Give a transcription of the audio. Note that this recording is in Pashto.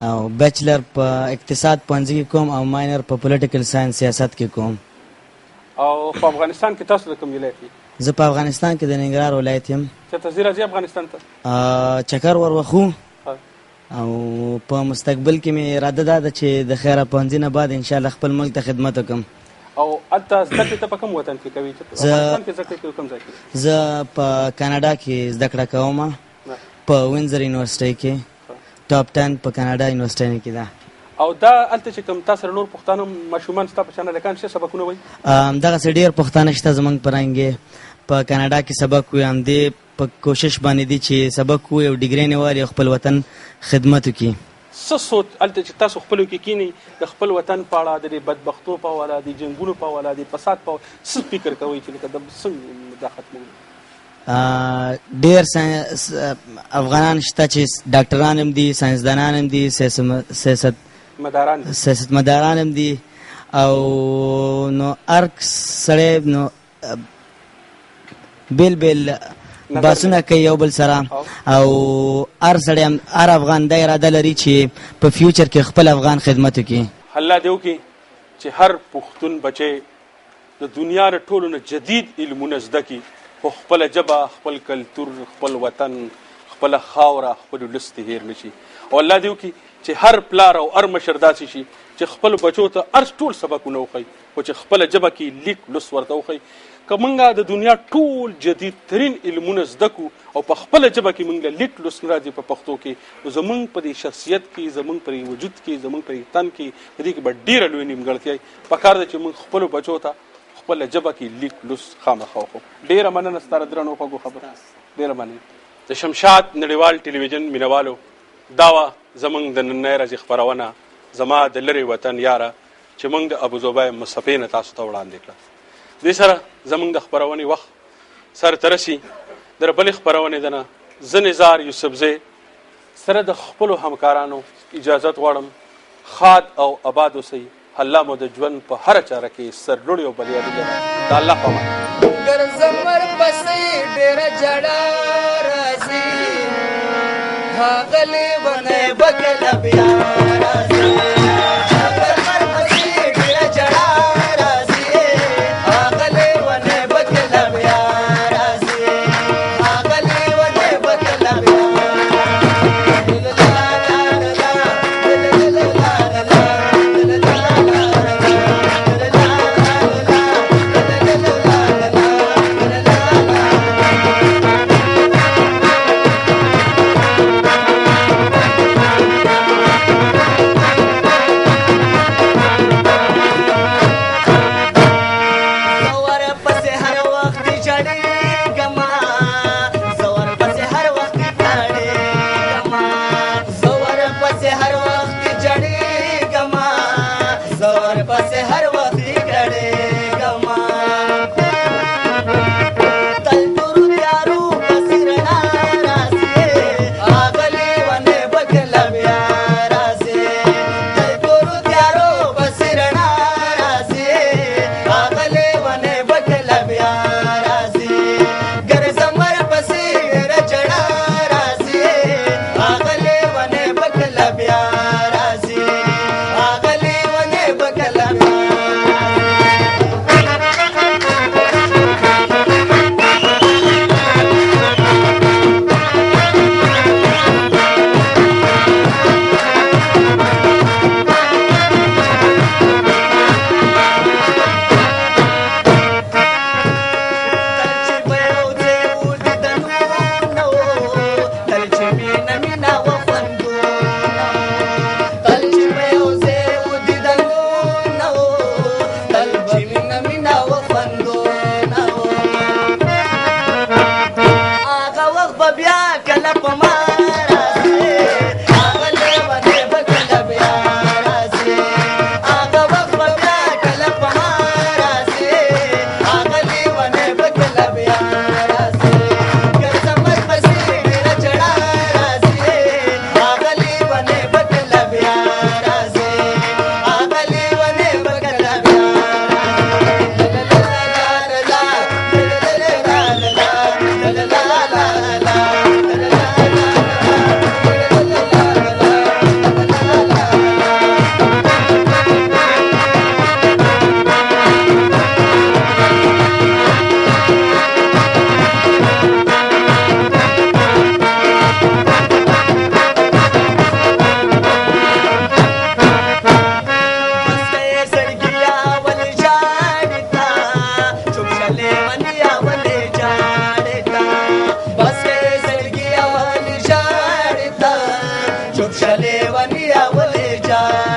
او بیچلر په اقتصاد پوهنځي کې کوم او ماینر په پولیټیکل ساینس سیاست کې کوم. او په افغانستان کې تاسو د کوم ولایت یې؟ زه په افغانستان کې د ننګرهار ولایت یم. چېرته ځې راځې افغانستان ته؟ چکر ور وخو او په مستقبل کې مې اراده دا ده چې د خیره پوهنځي نه بعد انشاءالله خپل ملک ته خدمت وکړم. او هلته زده کړې ته په کوم وطن کې کوې؟ افغانستان کې زده کړې کوې کوم ځای کې؟ زه په کاناډا کې زده کړه کوم په وینزر یونیورسټۍ کې. ټاپ 10 په کاناډا یونیورسټۍ کې ده. او دا هلته چې کوم تا سره نور پښتانه ماشومان ستا په شان هلکان څه سبقونه وایي؟ دغسې ډېر پښتانه شته زموږ په رنګ په کاناډا کې سبق وایي. همدې په کوشش باندې دي چې سبق ووایي او ډیګرۍ یې واخلي او خپل وطن خدمت وکړي. څه سوچ هلته چې تاسو خپلو کې کښېنئ د خپل وطن په اړه د دې بدبختو په حواله د جنګونو په حواله د فساد په څه فکر کوئ چې لکه د څنګه دا ختموي؟ ډېر افغانان شته چې ډاکټران هم دي، ساینسدانان هم دي، سیاستمداران هم دي او نو هر سړی نو بیل بیل باسونه کوي یو بل سره او هر سړی هر افغان دا اراده لري چې په فیوچر کې خپل افغان خدمت وکړي. الله دې وکړي چې هر پښتون بچی د دنیا له ټولو نه جدید علمونه زده کړي، خو خپله ژبه، خپل کلتور، خپل وطن، خپله خاوره، خپل ولس دې هېر نه شي. او الله دې وکړي چې هر پلار او هر مشر داسې شي چې خپلو بچو ته هر ټول سبقونه وښیي، خو چې خپله ژبه کې لیک لوست ورته وښیي. که موږ د دنیا ټول جدید ترین علمونه زده کړو او په خپله ژبه کې موږ له لیک لوست نه راځي په پښتو کې، نو زموږ په دې شخصیت کې، زموږ په دې وجود کې، زموږ په دې تن کې، په دې کې به ډېره لویه نیمګړتیا وي. پکار ده چې موږ خپلو بچو ته خپله ژبه کې لیک لوست خامخا وښو. ډېره مننه ستا له درنو خوږو خبرو، ډېره مننه. د شمشاد نړیوال ټلویزیون مینوالو، دا وه زموږ د نننۍ ورځې خپرونه زما د لرې وطن یاره چې موږ د ابوظبي مصطفی نه تاسو ته وړاندې کړه. دې سره زموږ د خپرونې وخت سر ته رسي. د بلې خپرونې ده نه زه نزار یوسفزی سره د خپلو همکارانو اجازت غواړم. ښاد او آباد اوسئ. الله مو د ژوند په هره چاره کې سرلوړي او بریالي لره. د الله په امان. ګرځم ورپسې ډېره جړه راځي، هغه لیونی به کله بیا راځي. ځواني اولې جان